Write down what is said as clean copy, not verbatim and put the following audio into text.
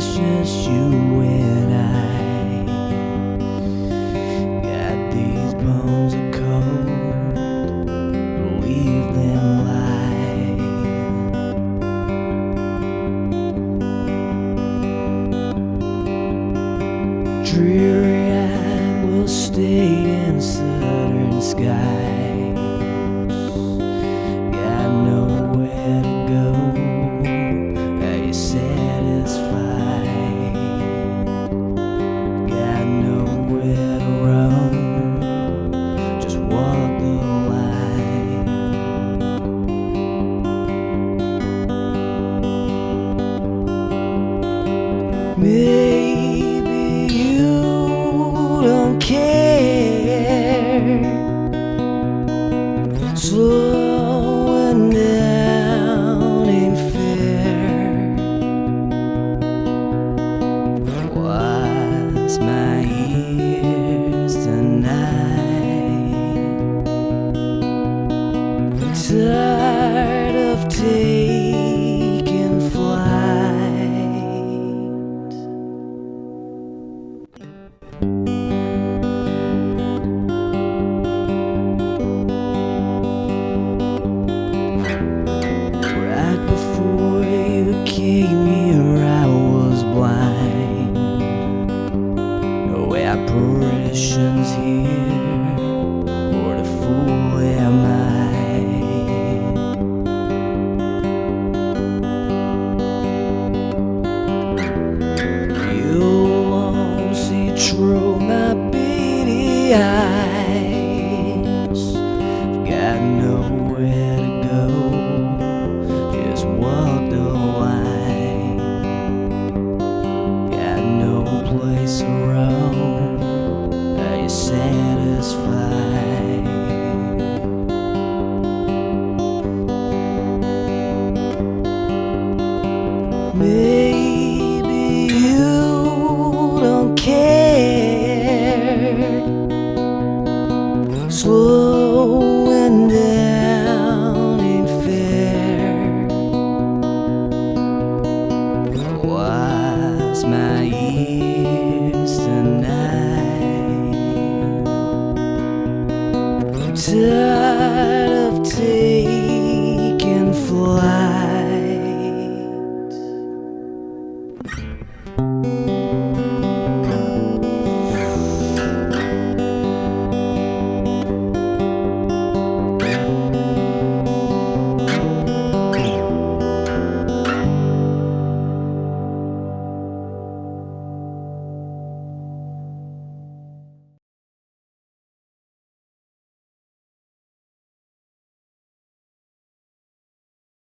it's just you and I. Got these bones of cold, leave them lie. Dreary-eyed, we'll stay in southern skies. Got nowhere to go. Are you satisfied? Got nowhere to roam. Just walk the line. Maybe you don't care. Slowing down ain't fair. What's my ears tonight? Tired of taking flight. Right before you came here, I was blind. No apparitions here, or the fool am I? You won't see through my beady eyes. Got nowhere to go. Just walk the line. Got no place to roam. Are you satisfied? Maybe you don't care. Slowing down ain't fair. What's my ears tonight? Tired of taking flight.